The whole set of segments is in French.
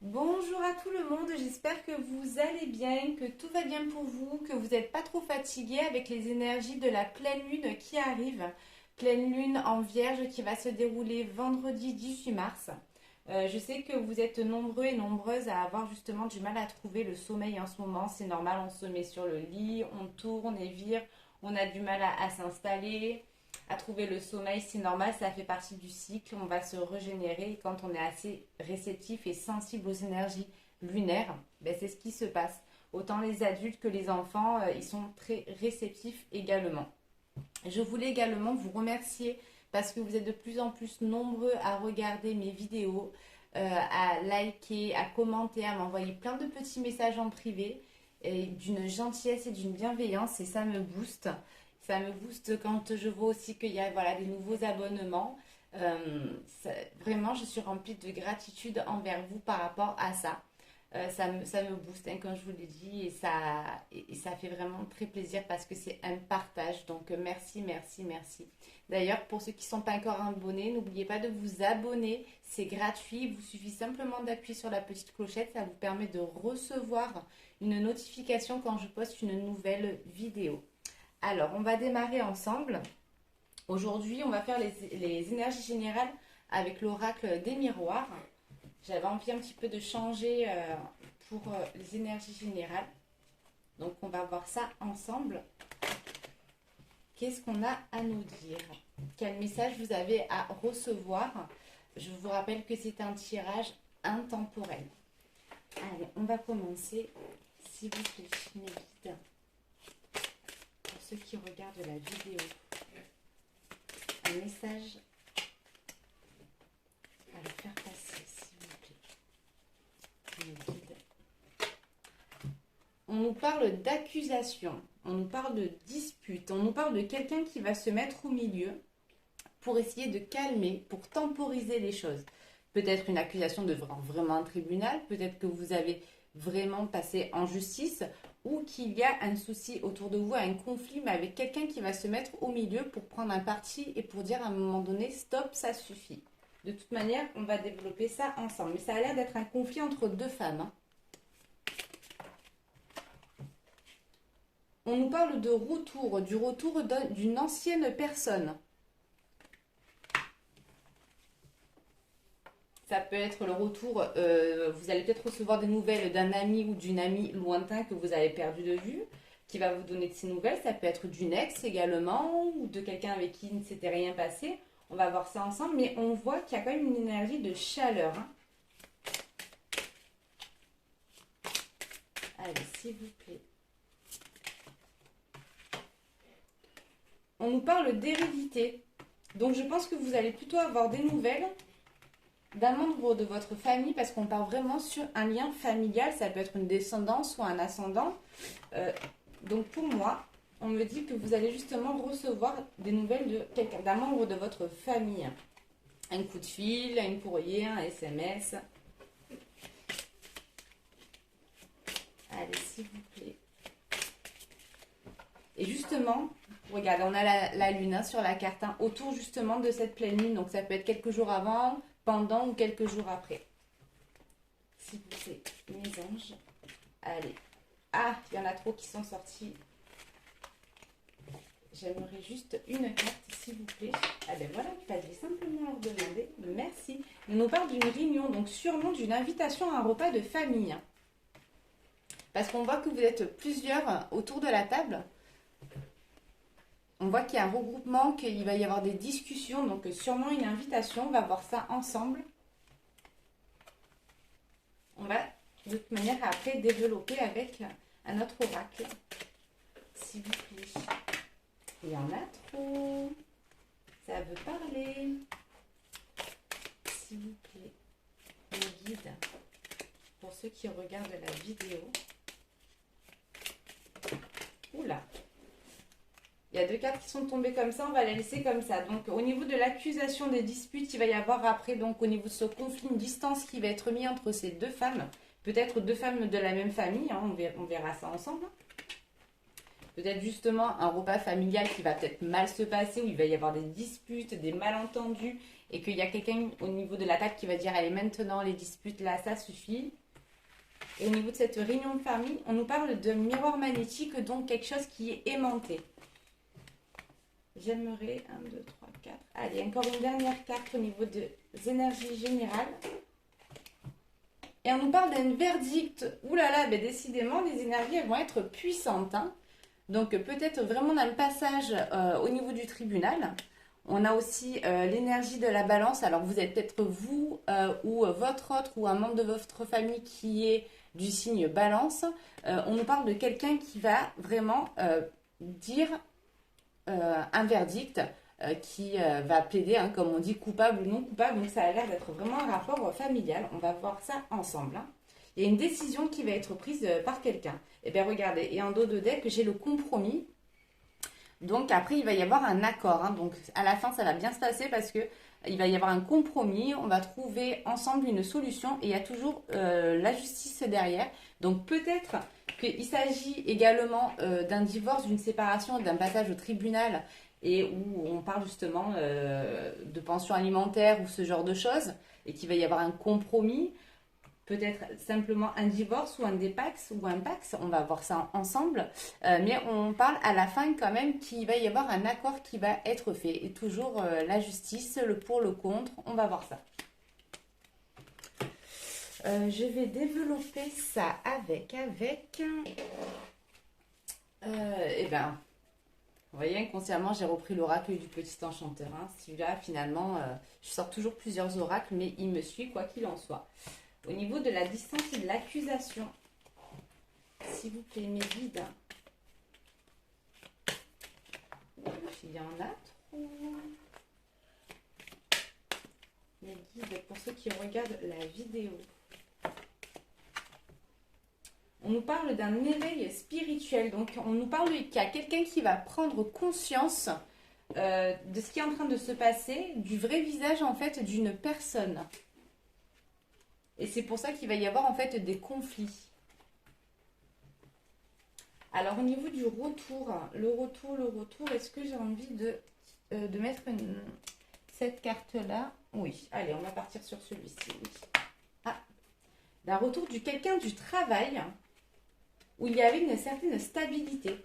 Bonjour à tout le monde, j'espère que vous allez bien, que tout va bien pour vous, que vous n'êtes pas trop fatigué avec les énergies de la pleine lune qui arrive. Pleine lune en Vierge qui va se dérouler vendredi 18 mars. Je sais que vous êtes nombreux et nombreuses à avoir justement du mal à trouver le sommeil en ce moment. C'est normal, on se met sur le lit, on tourne et vire, on a du mal à s'installer, à trouver le sommeil. C'est normal, ça fait partie du cycle. On va se régénérer et quand on est assez réceptif et sensible aux énergies lunaires, ben c'est ce qui se passe. Autant les adultes que les enfants, ils sont très réceptifs également. Je voulais également vous remercier parce que vous êtes de plus en plus nombreux à regarder mes vidéos, à liker, à commenter, à m'envoyer plein de petits messages en privé et d'une gentillesse et d'une bienveillance et ça me booste. Ça me booste quand je vois aussi qu'il y a voilà, des nouveaux abonnements. Vraiment, je suis remplie de gratitude envers vous par rapport à ça. Ça me booste, hein, comme je vous l'ai dit, et ça fait vraiment très plaisir parce que c'est un partage. Donc, merci, merci, merci. D'ailleurs, pour ceux qui ne sont pas encore abonnés, n'oubliez pas de vous abonner. C'est gratuit. Il vous suffit simplement d'appuyer sur la petite clochette. Ça vous permet de recevoir une notification quand je poste une nouvelle vidéo. Alors, on va démarrer ensemble. Aujourd'hui, on va faire les énergies générales avec l'oracle des miroirs. J'avais envie un petit peu de changer pour les énergies générales. Donc, on va voir ça ensemble. Qu'est-ce qu'on a à nous dire? Quel message vous avez à recevoir? Je vous rappelle que c'est un tirage intemporel. Allez, on va commencer. S'il vous plaît, mes guides. Pour ceux qui regardent la vidéo, un message à le faire passer, s'il vous plaît. Mes guides. On nous parle d'accusation, on nous parle de dispute, on nous parle de quelqu'un qui va se mettre au milieu pour essayer de calmer, pour temporiser les choses. Peut-être une accusation devant vraiment un tribunal, peut-être que vous avez vraiment passé en justice ou qu'il y a un souci autour de vous, un conflit, mais avec quelqu'un qui va se mettre au milieu pour prendre un parti et pour dire à un moment donné, stop, ça suffit. De toute manière, on va développer ça ensemble. Mais ça a l'air d'être un conflit entre deux femmes. Hein. On nous parle de retour, du retour d'une ancienne personne. Ça peut être le retour, vous allez peut-être recevoir des nouvelles d'un ami ou d'une amie lointain que vous avez perdu de vue, qui va vous donner de ces nouvelles. Ça peut être d'une ex également, ou de quelqu'un avec qui il ne s'était rien passé. On va voir ça ensemble, mais on voit qu'il y a quand même une énergie de chaleur. Hein. Allez, s'il vous plaît. On nous parle d'hérédité. Donc je pense que vous allez plutôt avoir des nouvelles d'un membre de votre famille parce qu'on part vraiment sur un lien familial. Ça peut être une descendance ou un ascendant. Donc pour moi, on me dit que vous allez justement recevoir des nouvelles de quelqu'un, d'un membre de votre famille. Un coup de fil, un courrier, un SMS. Allez, s'il vous plaît. Et justement, regardez, on a la lune hein, sur la carte, hein, autour justement de cette pleine lune. Donc ça peut être quelques jours avant, pendant ou quelques jours après. S'il vous plaît, mes anges. Allez. Ah, il y en a trop qui sont sortis. J'aimerais juste une carte, s'il vous plaît. Ah ben voilà, il fallait simplement leur demander. Merci. On nous parle d'une réunion, donc sûrement d'une invitation à un repas de famille. Parce qu'on voit que vous êtes plusieurs autour de la table. On voit qu'il y a un regroupement, qu'il va y avoir des discussions, donc sûrement une invitation. On va voir ça ensemble. On va de toute manière après développer avec un autre oracle. S'il vous plaît. Il y en a trop. Ça veut parler. S'il vous plaît. Mes guides. Pour ceux qui regardent la vidéo. Oula. Il y a deux cartes qui sont tombées comme ça, on va les laisser comme ça. Donc au niveau de l'accusation des disputes, il va y avoir après, donc au niveau de ce conflit, une distance qui va être mise entre ces deux femmes. Peut-être deux femmes de la même famille, hein, on verra ça ensemble. Peut-être justement un repas familial qui va peut-être mal se passer, où il va y avoir des disputes, des malentendus, et qu'il y a quelqu'un au niveau de la table qui va dire allez, maintenant les disputes là, ça suffit. Et au niveau de cette réunion de famille, on nous parle de miroir magnétique, donc quelque chose qui est aimanté. J'aimerais 1, 2, 3, 4. Allez, encore une dernière carte au niveau des énergies générales. Et on nous parle d'un verdict. Ouh là là, ben décidément, les énergies elles vont être puissantes. Hein. Donc peut-être vraiment dans le passage au niveau du tribunal. On a aussi l'énergie de la balance. Alors vous êtes peut-être vous ou votre autre ou un membre de votre famille qui est du signe balance. On nous parle de quelqu'un qui va vraiment dire un verdict qui va plaider, hein, comme on dit, coupable ou non coupable. Donc ça a l'air d'être vraiment un rapport familial. On va voir ça ensemble. Hein. Il y a une décision qui va être prise par quelqu'un. Et bien regardez, et en dos de deck, j'ai le compromis. Donc après, il va y avoir un accord. Hein. Donc à la fin, ça va bien se passer parce que il va y avoir un compromis. On va trouver ensemble une solution et il y a toujours la justice derrière. Donc peut-être qu'il s'agit également d'un divorce, d'une séparation, d'un passage au tribunal et où on parle justement de pension alimentaire ou ce genre de choses et qu'il va y avoir un compromis. Peut-être simplement un divorce ou un dépax ou un pax, on va voir ça ensemble. Mais on parle à la fin quand même qu'il va y avoir un accord qui va être fait. Et toujours la justice, le pour, le contre, on va voir ça. Je vais développer ça avec... eh ben, vous voyez, inconsciemment, j'ai repris l'oracle du petit enchanteur. Hein. Celui-là, finalement, je sors toujours plusieurs oracles, mais il me suit quoi qu'il en soit. Au niveau de la distance et de l'accusation, s'il vous plaît, mes guides. Il y en a trop. Mes guides, pour ceux qui regardent la vidéo. On nous parle d'un éveil spirituel. Donc, on nous parle qu'il y a quelqu'un qui va prendre conscience de ce qui est en train de se passer, du vrai visage, en fait, d'une personne. Et c'est pour ça qu'il va y avoir en fait des conflits. Alors au niveau du retour, le retour, est-ce que j'ai envie de mettre cette carte-là? Oui, allez, on va partir sur celui-ci. Oui. Ah, d'un retour du quelqu'un du travail où il y avait une certaine stabilité.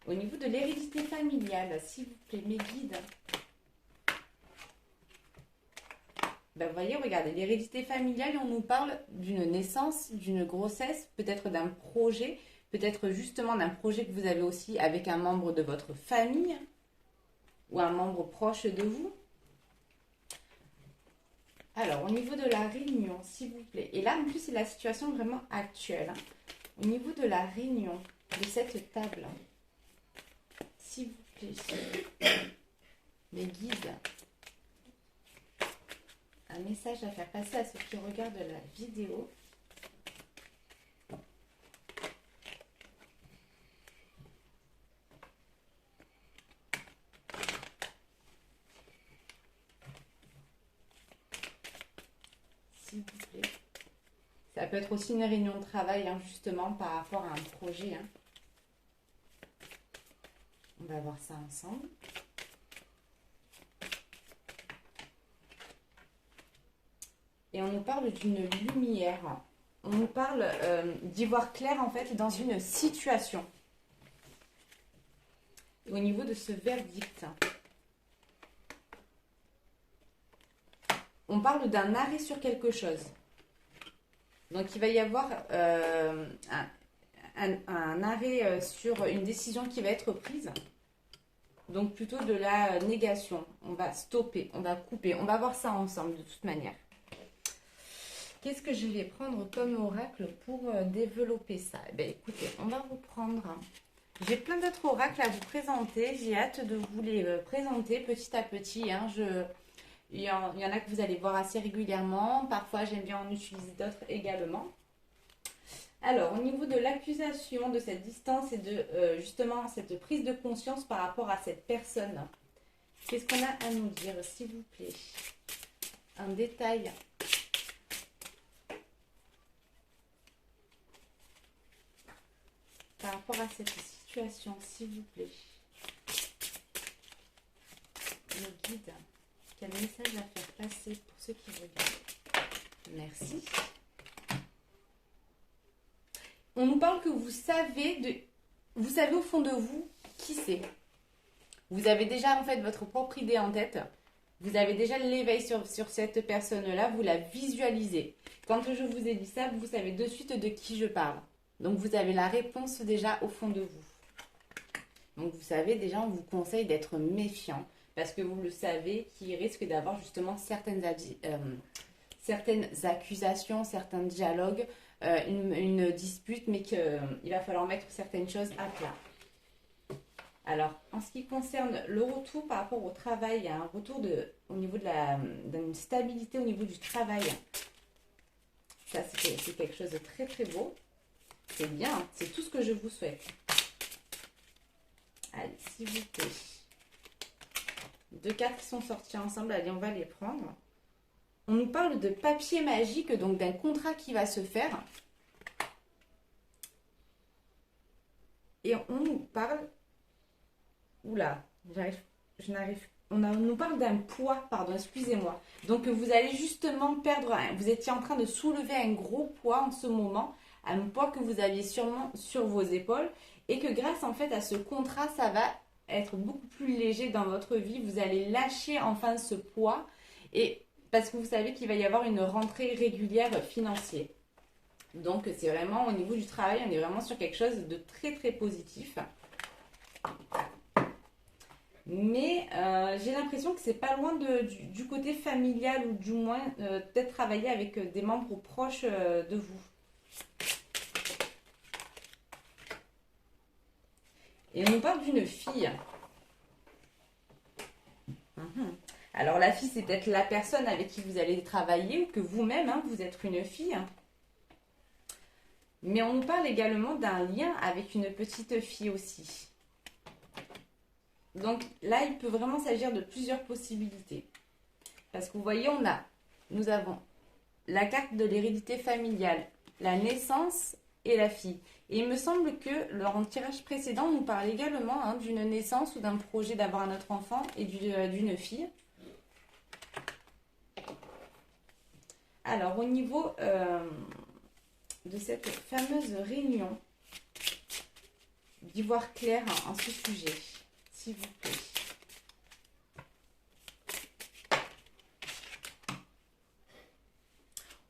Au niveau de l'hérédité familiale, s'il vous plaît, mes guides. Ben, vous voyez, regardez, l'hérédité familiale, on nous parle d'une naissance, d'une grossesse, peut-être d'un projet, peut-être justement d'un projet que vous avez aussi avec un membre de votre famille ou un membre proche de vous. Alors, au niveau de la réunion, s'il vous plaît, et là, en plus, c'est la situation vraiment actuelle. Hein. Au niveau de la réunion de cette table, s'il vous plaît, mes guides, un message à faire passer à ceux qui regardent la vidéo. S'il vous plaît. Ça peut être aussi une réunion de travail, hein, justement, par rapport à un projet. Hein. On va voir ça ensemble. Et on nous parle d'une lumière. On nous parle d'y voir clair, en fait, dans une situation. Et au niveau de ce verdict, on parle d'un arrêt sur quelque chose. Donc, il va y avoir un arrêt sur une décision qui va être prise. Donc, plutôt de la négation. On va stopper, on va couper. On va voir ça ensemble, de toute manière. Qu'est-ce que je vais prendre comme oracle pour développer ça? Eh bien, écoutez, on va vous prendre... J'ai plein d'autres oracles à vous présenter. J'ai hâte de vous les présenter petit à petit. Hein. Il y en a que vous allez voir assez régulièrement. Parfois, j'aime bien en utiliser d'autres également. Alors, au niveau de l'accusation, de cette distance et de justement cette prise de conscience par rapport à cette personne, qu'est-ce qu'on a à nous dire, s'il vous plaît? Un détail. Par rapport à cette situation, s'il vous plaît. nos guides, quel message à faire passer pour ceux qui regardent. Merci. On nous parle que vous savez au fond de vous qui c'est. Vous avez déjà en fait votre propre idée en tête. Vous avez déjà l'éveil sur cette personne-là, vous la visualisez. Quand je vous ai dit ça, vous savez de suite de qui je parle. Donc vous avez la réponse déjà au fond de vous. Donc vous savez déjà, on vous conseille d'être méfiant parce que vous le savez qu'il risque d'avoir justement certaines accusations, certains dialogues, une dispute, mais qu'il va falloir mettre certaines choses à plat. Alors, en ce qui concerne le retour par rapport au travail, il y a un retour au niveau d'une stabilité au niveau du travail. Ça, c'est quelque chose de très très beau. C'est bien, c'est tout ce que je vous souhaite. Allez, s'il vous plaît. 2 cartes qui sont sorties ensemble, allez, on va les prendre. On nous parle de papier magique, donc d'un contrat qui va se faire. Et on nous parle... Oula, on nous parle d'un poids, pardon, excusez-moi. Donc vous allez justement perdre, vous étiez en train de soulever un gros poids en ce moment, un poids que vous aviez sûrement sur vos épaules, et que grâce en fait à ce contrat, ça va être beaucoup plus léger dans votre vie. Vous allez lâcher enfin ce poids, et parce que vous savez qu'il va y avoir une rentrée régulière financière. Donc c'est vraiment au niveau du travail, on est vraiment sur quelque chose de très très positif. Mais j'ai l'impression que c'est pas loin du côté familial, ou du moins peut-être travailler avec des membres proches de vous. Et on nous parle d'une fille. Alors la fille, c'est peut-être la personne avec qui vous allez travailler, ou que vous-même, vous êtes une fille. Mais on nous parle également d'un lien avec une petite fille aussi. Donc là, il peut vraiment s'agir de plusieurs possibilités. Parce que vous voyez, nous avons la carte de l'hérédité familiale, la naissance et la fille. Et il me semble que lors du tirage précédent, on nous parle également d'une naissance ou d'un projet d'avoir un autre enfant et d'une fille. Alors, au niveau de cette fameuse réunion, d'y voir clair en ce sujet. S'il vous plaît.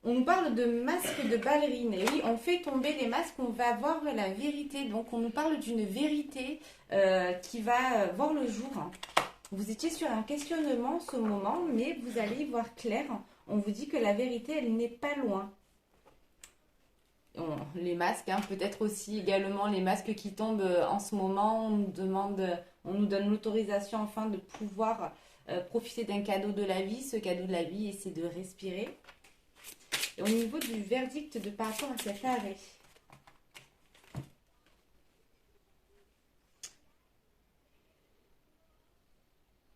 On nous parle de masques de ballerine. Et oui, on fait tomber les masques, on va voir la vérité. Donc, on nous parle d'une vérité qui va voir le jour. Vous étiez sur un questionnement en ce moment, mais vous allez y voir clair. On vous dit que la vérité, elle n'est pas loin. Les masques, peut-être aussi également les masques qui tombent en ce moment. On nous donne l'autorisation enfin de pouvoir profiter d'un cadeau de la vie. Ce cadeau de la vie, c'est de respirer. Et au niveau du verdict par rapport à cet arrêt,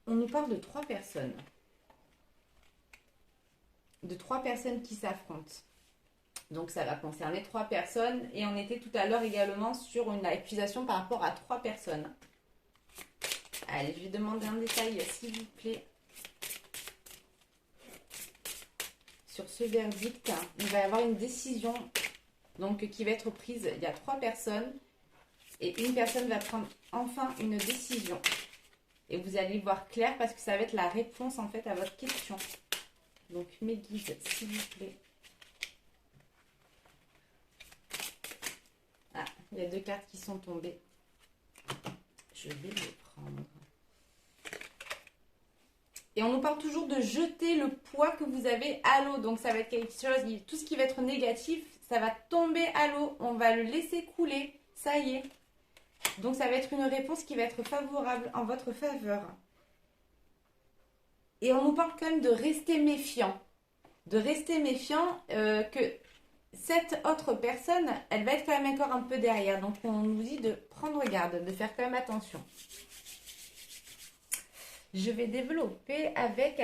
on nous parle de 3 personnes. De 3 personnes qui s'affrontent. Donc ça va concerner 3 personnes. Et on était tout à l'heure également sur une accusation par rapport à 3 personnes. Allez, je vais demander un détail, s'il vous plaît. Sur ce verdict, il va y avoir une décision donc, qui va être prise. Il y a 3 personnes. Et une personne va prendre enfin une décision. Et vous allez y voir clair parce que ça va être la réponse en fait à votre question. Donc mes guides, s'il vous plaît. Ah, il y a 2 cartes qui sont tombées. Je vais les prendre. Et on nous parle toujours de jeter le poids que vous avez à l'eau. Donc ça va être quelque chose, tout ce qui va être négatif, ça va tomber à l'eau. On va le laisser couler. Ça y est. Donc ça va être une réponse qui va être favorable en votre faveur. Et on nous parle quand même de rester méfiant. De rester méfiant que cette autre personne, elle va être quand même encore un peu derrière. Donc on nous dit de prendre garde, de faire quand même attention. Je vais développer avec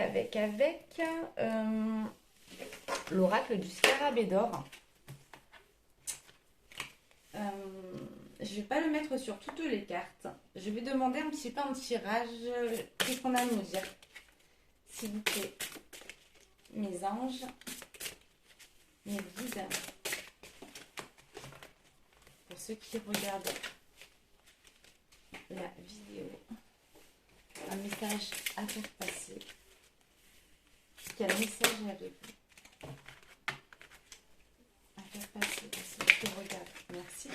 l'oracle du scarabée d'or. je ne vais pas le mettre sur toutes les cartes. Je vais demander un petit peu en tirage. Qu'est-ce qu'on a à nous dire? S'il vous plaît, mes anges, mes guides, pour ceux qui regardent la vidéo, un message à faire passer. Quel message avez-vous à faire passer pour ceux qui regardent? Merci.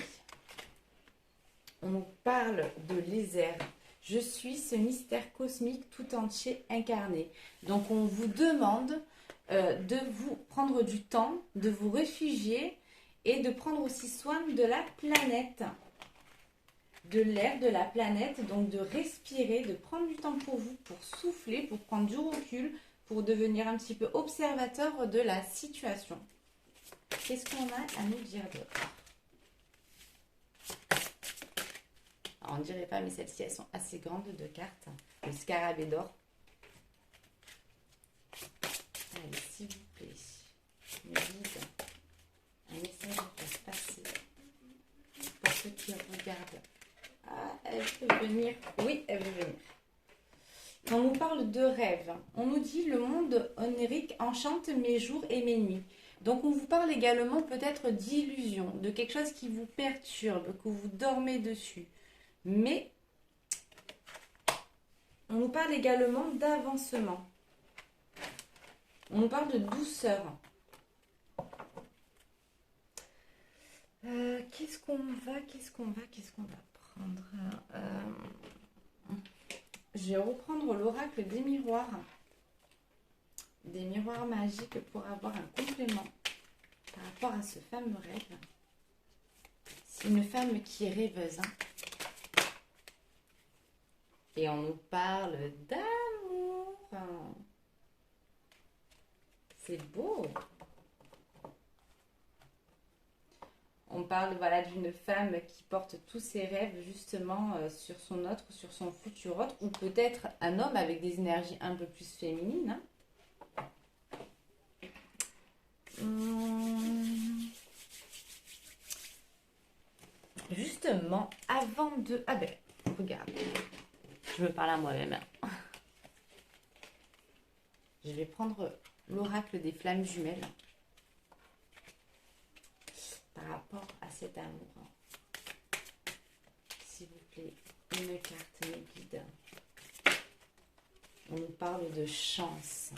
On nous parle de lézard. Je suis ce mystère cosmique tout entier incarné. Donc on vous demande de vous prendre du temps, de vous réfugier et de prendre aussi soin de la planète, de l'air de la planète, donc de respirer, de prendre du temps pour vous, pour souffler, pour prendre du recul, pour devenir un petit peu observateur de la situation. Qu'est-ce qu'on a à nous dire d'autre? On ne dirait pas, mais celles-ci, elles sont assez grandes de cartes. Le scarabée d'or. Allez, s'il vous plaît, me guide un message à faire passer pour ceux qui regardent. Ah, elle peut venir. Oui, elle veut venir. On nous parle de rêve. On nous dit le monde onirique enchante mes jours et mes nuits. Donc on vous parle également peut-être d'illusion, de quelque chose qui vous perturbe, que vous dormez dessus. Mais on nous parle également d'avancement. On nous parle de douceur. Qu'est-ce qu'on va prendre? Je vais reprendre l'oracle des miroirs. Des miroirs magiques pour avoir un complément par rapport à ce fameux rêve. C'est une femme qui est rêveuse. Et on nous parle d'amour. C'est beau. On parle voilà, d'une femme qui porte tous ses rêves justement sur son autre, sur son futur autre, ou peut-être un homme avec des énergies un peu plus féminines. Justement, avant de... Ah ben, regarde. Je me parle à moi-même. Je vais prendre l'oracle des flammes jumelles par rapport à cet amour. S'il vous plaît, une carte, mes guides. On nous parle de chance.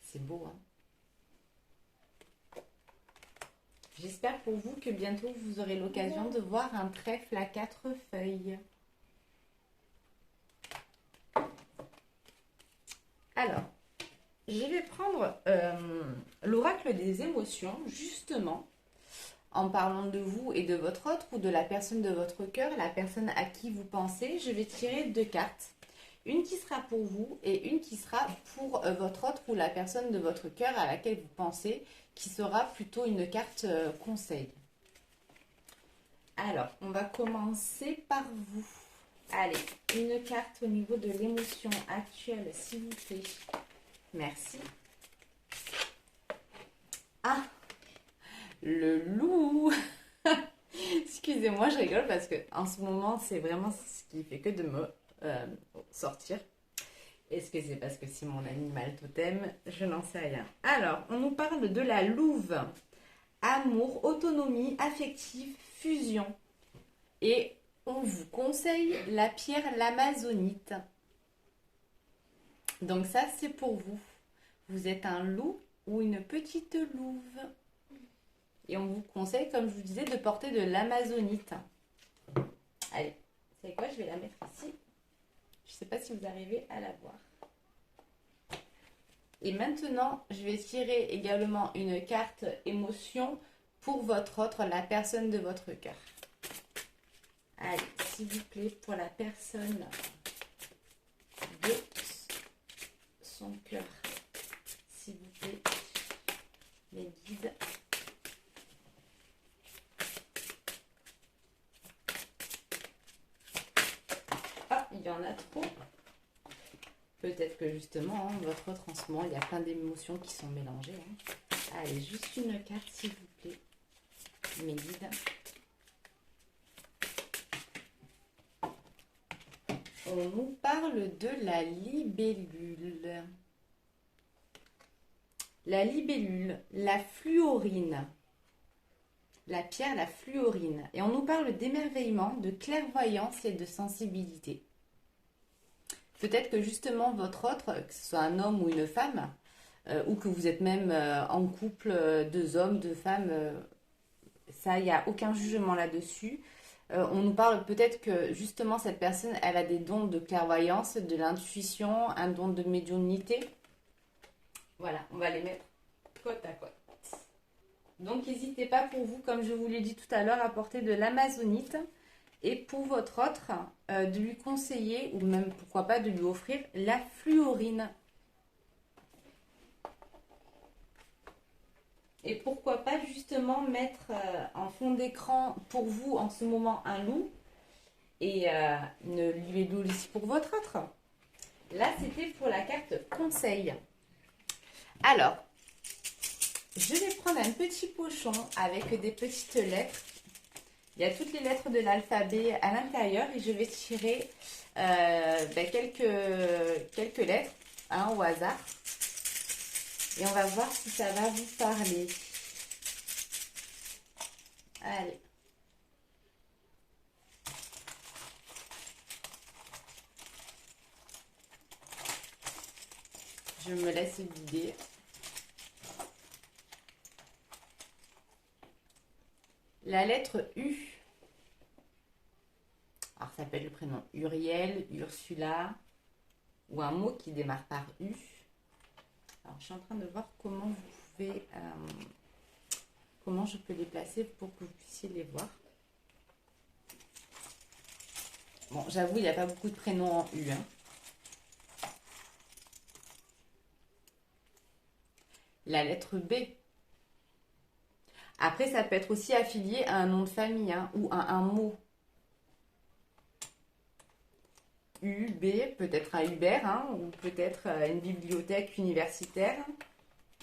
C'est beau, hein? J'espère pour vous que bientôt vous aurez l'occasion de voir un trèfle à 4 feuilles. Alors, je vais prendre l'oracle des émotions, justement, en parlant de vous et de votre autre ou de la personne de votre cœur, la personne à qui vous pensez. Je vais tirer 2 cartes. Une qui sera pour vous et une qui sera pour votre autre ou la personne de votre cœur à laquelle vous pensez, qui sera plutôt une carte conseil. Alors, on va commencer par vous. Allez, une carte au niveau de l'émotion actuelle, s'il vous plaît. Merci. Ah, le loup. Excusez-moi, je rigole parce que en ce moment, c'est vraiment ce qui fait que de me sortir. Est-ce que c'est parce que c'est mon animal totem? Je n'en sais rien. Alors, on nous parle de la louve. Amour, autonomie, affective, fusion. Et on vous conseille la pierre l'amazonite. Donc ça, c'est pour vous. Vous êtes un loup ou une petite louve. Et on vous conseille, comme je vous disais, de porter de l'amazonite. Allez, vous savez quoi? Je vais la mettre ici. Je ne sais pas si vous arrivez à la voir. Et maintenant, je vais tirer également une carte émotion pour votre autre, la personne de votre cœur. Allez, s'il vous plaît, pour la personne de son cœur. S'il vous plaît, les guides. Ah, il y en a trop. Peut-être que justement, hein, votre autre en ce moment, il y a plein d'émotions qui sont mélangées. Hein. Allez, juste une carte, s'il vous plaît. Mes guides. On nous parle de la libellule. La libellule, la fluorine. La pierre, la fluorine. Et on nous parle d'émerveillement, de clairvoyance et de sensibilité. Peut-être que justement votre autre, que ce soit un homme ou une femme, ou que vous êtes même en couple, deux hommes, deux femmes, ça, il n'y a aucun jugement là-dessus. On nous parle peut-être que justement cette personne, elle a des dons de clairvoyance, de l'intuition, un don de médiumnité. Voilà, on va les mettre côte à côte. Donc n'hésitez pas pour vous, comme je vous l'ai dit tout à l'heure, à porter de l'amazonite. Et pour votre autre, de lui conseiller, ou même pourquoi pas de lui offrir la fluorine. Et pourquoi pas justement mettre en fond d'écran pour vous en ce moment un loup et une libellule aussi pour votre autre. Là, c'était pour la carte conseil. Alors, je vais prendre un petit pochon avec des petites lettres. Il y a toutes les lettres de l'alphabet à l'intérieur et je vais tirer quelques lettres au hasard. Et on va voir si ça va vous parler. Allez. Je me laisse guider. La lettre U. Alors, ça peut être le prénom Uriel, Ursula, ou un mot qui démarre par U. Alors, je suis en train de voir comment vous pouvez, comment je peux les placer pour que vous puissiez les voir. Bon, j'avoue, il n'y a pas beaucoup de prénoms en U. La lettre B. Après, ça peut être aussi affilié à un nom de famille ou à un mot. UB, peut-être un Uber, ou peut-être une bibliothèque universitaire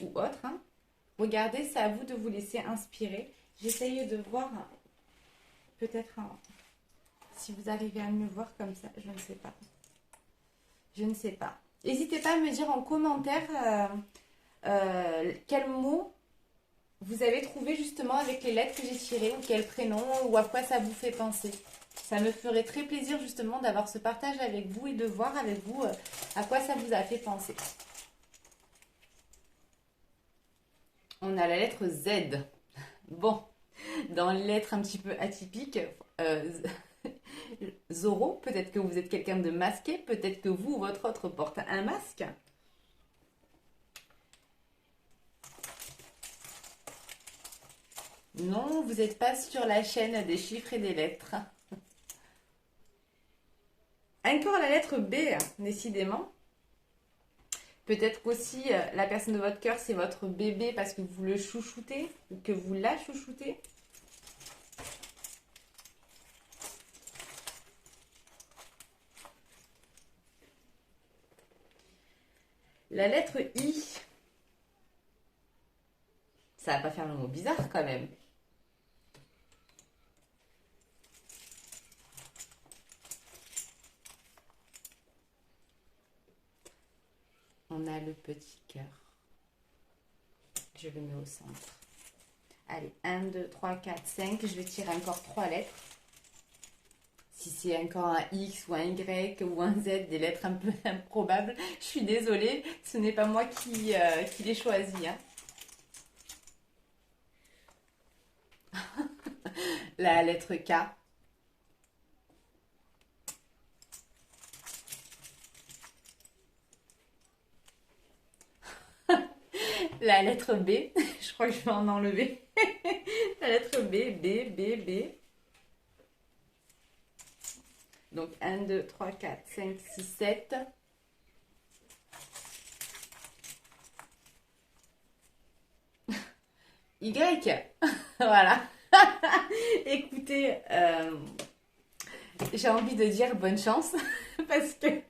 ou autre. Regardez, c'est à vous de vous laisser inspirer. J'essaye de voir, peut-être, si vous arrivez à me voir comme ça, je ne sais pas. Je ne sais pas. N'hésitez pas à me dire en commentaire quel mot vous avez trouvé justement avec les lettres que j'ai tirées, ou quel prénom, ou à quoi ça vous fait penser. Ça me ferait très plaisir justement d'avoir ce partage avec vous et de voir avec vous à quoi ça vous a fait penser. On a la lettre Z. Bon, dans les lettres un petit peu atypiques, Zoro, peut-être que vous êtes quelqu'un de masqué, peut-être que vous ou votre autre porte un masque. Non, vous n'êtes pas sur la chaîne des chiffres et des lettres. Encore la lettre B, décidément. Peut-être qu'aussi la personne de votre cœur, c'est votre bébé parce que vous le chouchoutez ou que vous la chouchoutez. La lettre I. Ça va pas faire le mot bizarre quand même. On a le petit cœur. Je le mets au centre. Allez, 1, 2, 3, 4, 5. Je vais tirer encore 3 lettres. Si c'est encore un X ou un Y ou un Z, des lettres un peu improbables, je suis désolée, ce n'est pas moi qui les choisis. La lettre K. La lettre B. Je crois que je vais en enlever. La lettre B, B, B, B. Donc 1, 2, 3, 4, 5, 6, 7. Y. Voilà. Écoutez, j'ai envie de dire bonne chance parce que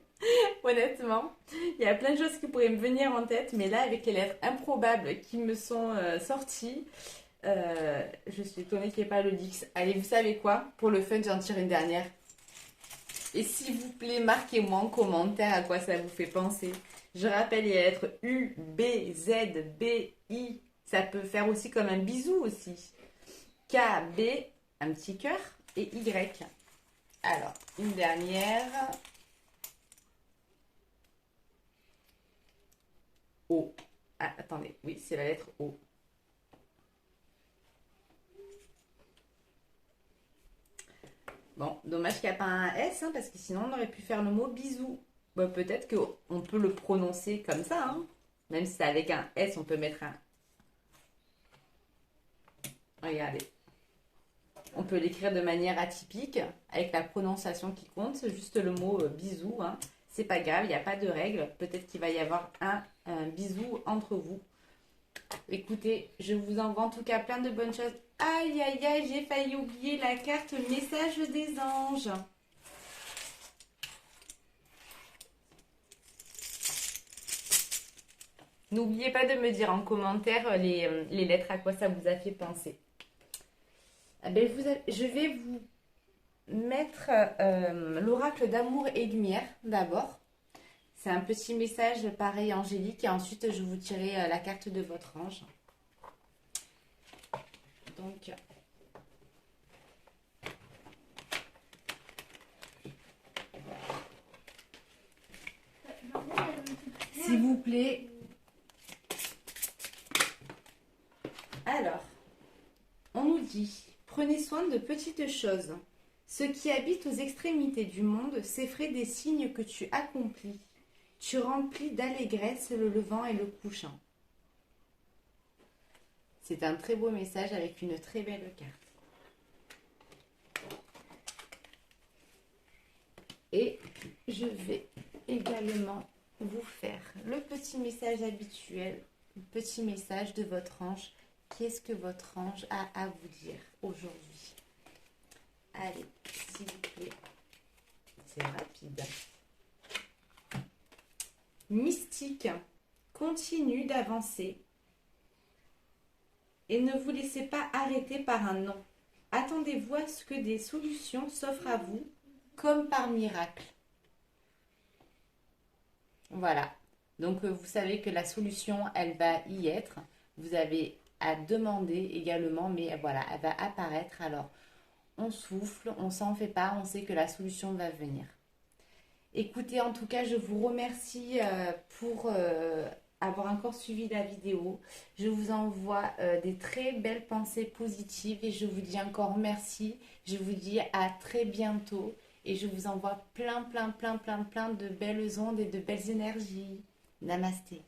honnêtement, il y a plein de choses qui pourraient me venir en tête, mais là, avec les lettres improbables qui me sont sorties, je suis étonnée qu'il n'y ait pas le Dix. Allez, vous savez quoi? Pour le fun, j'en tire une dernière. Et s'il vous plaît, marquez-moi en commentaire à quoi ça vous fait penser. Je rappelle les lettres U, B, Z, B, I. Ça peut faire aussi comme un bisou aussi. K, B, un petit cœur et Y. Alors, une dernière. O. Ah, attendez, oui, c'est la lettre O. Bon, dommage qu'il n'y a pas un S, hein, parce que sinon on aurait pu faire le mot bisou. Bon, peut-être qu'on peut le prononcer comme ça, hein. Même si c'est avec un S, on peut mettre un... Regardez. On peut l'écrire de manière atypique, avec la prononciation qui compte, c'est juste le mot bisou, hein. C'est pas grave, il n'y a pas de règle. Peut-être qu'il va y avoir un bisou entre vous. Écoutez, je vous envoie en tout cas plein de bonnes choses. Aïe, aïe, aïe, j'ai failli oublier la carte message des anges. N'oubliez pas de me dire en commentaire les lettres, à quoi ça vous a fait penser. Ah ben, je vais vous mettre l'oracle d'amour et lumière d'abord. C'est un petit message pareil angélique et ensuite je vous tirerai la carte de votre ange. Donc, s'il vous plaît. Alors, on nous dit, prenez soin de petites choses. Ceux qui habitent aux extrémités du monde s'effraient des signes que tu accomplis. Tu remplis d'allégresse le levant et le couchant. C'est un très beau message avec une très belle carte. Et je vais également vous faire le petit message habituel, le petit message de votre ange. Qu'est-ce que votre ange a à vous dire aujourd'hui? Allez, s'il vous plaît. C'est rapide. Mystique, continue d'avancer et ne vous laissez pas arrêter par un non. Attendez-vous à ce que des solutions s'offrent à vous, comme par miracle. Voilà. Donc, vous savez que la solution, elle va y être. Vous avez à demander également, mais voilà, elle va apparaître. Alors, on souffle, on s'en fait pas, on sait que la solution va venir. Écoutez, en tout cas, je vous remercie pour avoir encore suivi la vidéo. Je vous envoie des très belles pensées positives et je vous dis encore merci. Je vous dis à très bientôt et je vous envoie plein de belles ondes et de belles énergies. Namasté.